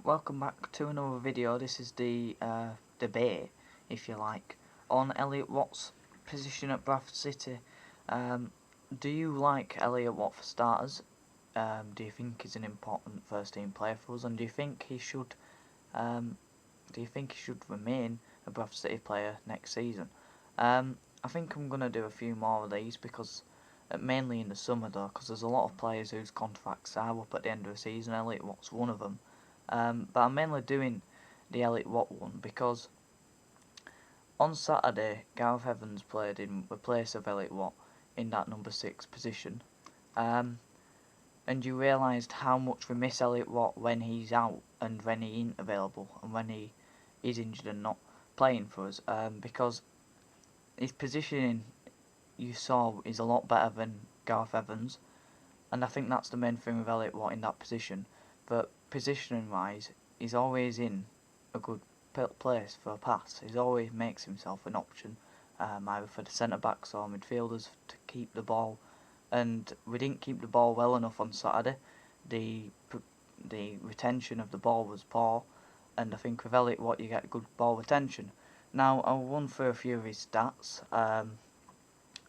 welcome back to another video. This is the debate, if you like, on Elliot Watt's position at Bradford City. Do you like Elliot Watt for starters? Do you think he's an important first team player for us, and do you think he should remain a Bradford City player next season? I think I'm gonna do a few more of these because mainly in the summer though, because there's a lot of players whose contracts are up at the end of the season. Elliot Watt's one of them. But I'm mainly doing the Elliot Watt one because on Saturday Gareth Evans played in the place of Elliot Watt in that number 6 position. And you realised how much we miss Elliot Watt when he's out and when he ain't available and when he is injured and not playing for us, because his positioning you saw is a lot better than Gareth Evans, and I think that's the main thing with Elliot Watt in that position. But positioning wise, he's always in a good place for a pass. He always makes himself an option, either for the centre backs or midfielders to keep the ball. And we didn't keep the ball well enough on Saturday. The retention of the ball was poor, and I think with Elliot Watt you get good ball retention. Now I'll run through a few of his stats.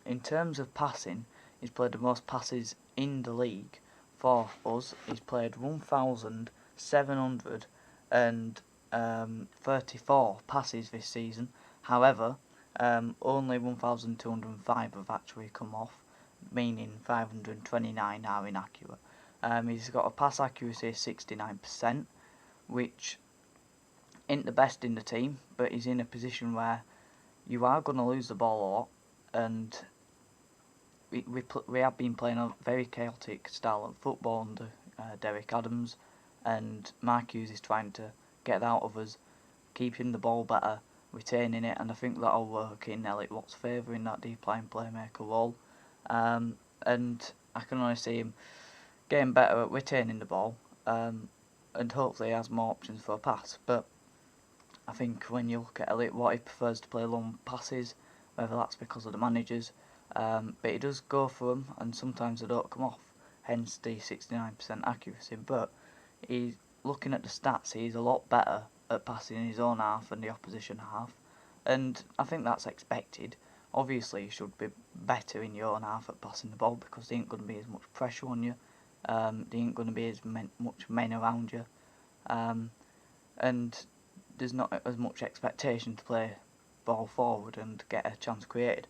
In terms of passing, he's played the most passes in the league for us. He's played 1,734 passes this season. However, only 1,205 have actually come off, meaning 529 are inaccurate. He's got a pass accuracy of 69%, which ain't the best in the team, but he's in a position where you are going to lose the ball a lot, and we have been playing a very chaotic style of football under Derek Adams, and Mark Hughes is trying to get that out of us, keeping the ball better, retaining it, and I think that'll work in Elliot Watt's favour in that deep line playmaker role. And I can only see him getting better at retaining the ball, and hopefully he has more options for a pass. But I think when you look at Elliot Watt, he prefers to play long passes, whether that's because of the managers, but he does go for them, and sometimes they don't come off, hence the 69% accuracy. But looking at the stats, he's a lot better at passing in his own half than the opposition half, and I think that's expected. Obviously, you should be better in your own half at passing the ball because there ain't going to be as much pressure on you, there ain't going to be as much men around you, and there's not as much expectation to play ball forward and get a chance created.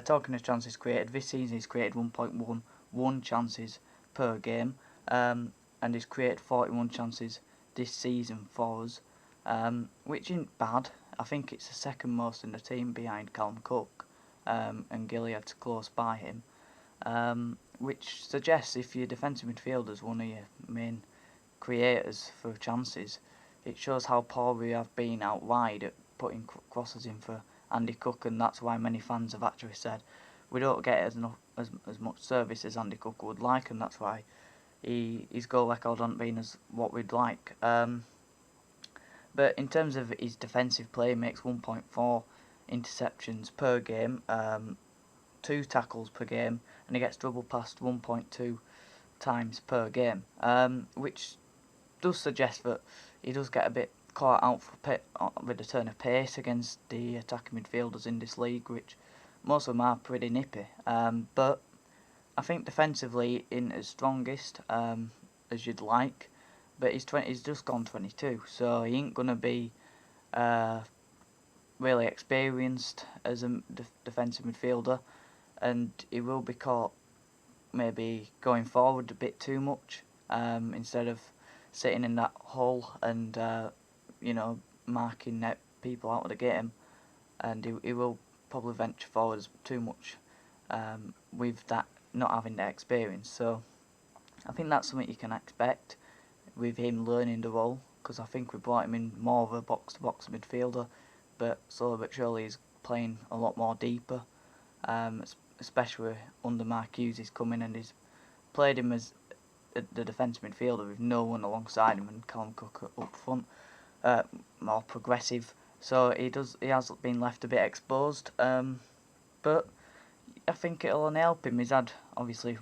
Talking of chances created, this season he's created 1.11 chances per game, and he's created 41 chances this season for us, which isn't bad. I think it's the second most in the team behind Callum Cook, and Gilead's close by him, which suggests if your defensive midfielder's one of your main creators for chances, it shows how poor we have been out wide at putting crosses in for Andy Cook, and that's why many fans have actually said we don't get as much service as Andy Cook would like, and that's why his goal record hasn't been as what we'd like. But in terms of his defensive play, he makes 1.4 interceptions per game, 2 tackles per game, and he gets double passed 1.2 times per game, which does suggest that he does get a bit caught out with a turn of pace against the attacking midfielders in this league, which most of them are pretty nippy. But I think defensively in his strongest, as you'd like, but he's just gone 22, so he ain't gonna be really experienced as a defensive midfielder, and he will be caught maybe going forward a bit too much, instead of sitting in that hole and marking people out of the game, and he will probably venture forwards too much, with that not having the experience. So I think that's something you can expect with him learning the role, because I think we brought him in more of a box-to-box midfielder, but slowly but surely he's playing a lot more deeper, especially under Mark Hughes. He's come in and he's played him as the defensive midfielder with no one alongside him, and Callum Cook up front, more progressive. So he has been left a bit exposed, but I think it'll only help him. He's had obviously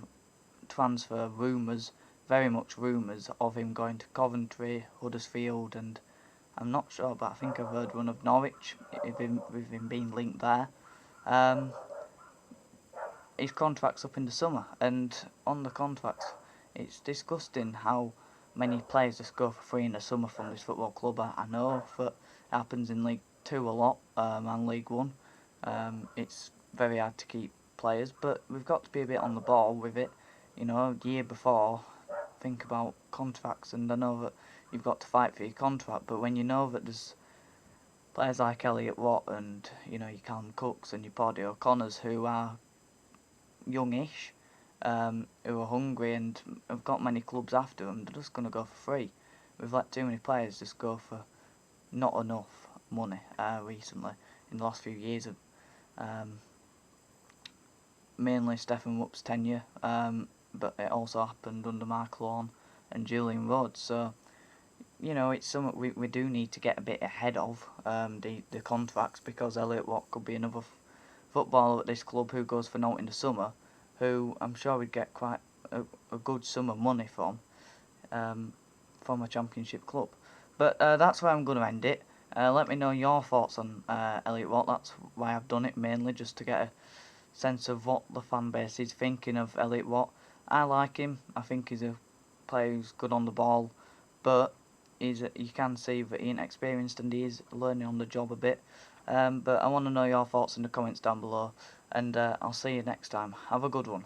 transfer rumours very much rumours of him going to Coventry, Huddersfield, and I'm not sure, but I think I've heard one of Norwich with him being linked there. Um, his contract's up in the summer, and on the contracts, it's disgusting how many players just go for free in the summer from this football club. I know that it happens in League Two a lot, and League One. It's very hard to keep players, but we've got to be a bit on the ball with it. You know, year before, think about contracts, and I know that you've got to fight for your contract, but when you know that there's players like Elliot Watt and your Callum Cooks and your Paddy O'Connors who are youngish, who are hungry and have got many clubs after them, they're just going to go for free. We've let too many players just go for not enough money recently in the last few years of mainly Stephen Woop's tenure, but it also happened under Mark Lawn and Julian Rhodes. So it's something we do need to get a bit ahead of the contracts, because Elliot Watt could be another footballer at this club who goes for naught in the summer, who I'm sure we'd get quite a good sum of money from a Championship club. But that's where I'm going to end it. Let me know your thoughts on Elliot Watt. That's why I've done it, mainly just to get a sense of what the fan base is thinking of Elliot Watt. I like him. I think he's a player who's good on the ball, but you can see that he ain't experienced and he is learning on the job a bit. But I want to know your thoughts in the comments down below, and I'll see you next time. Have a good one.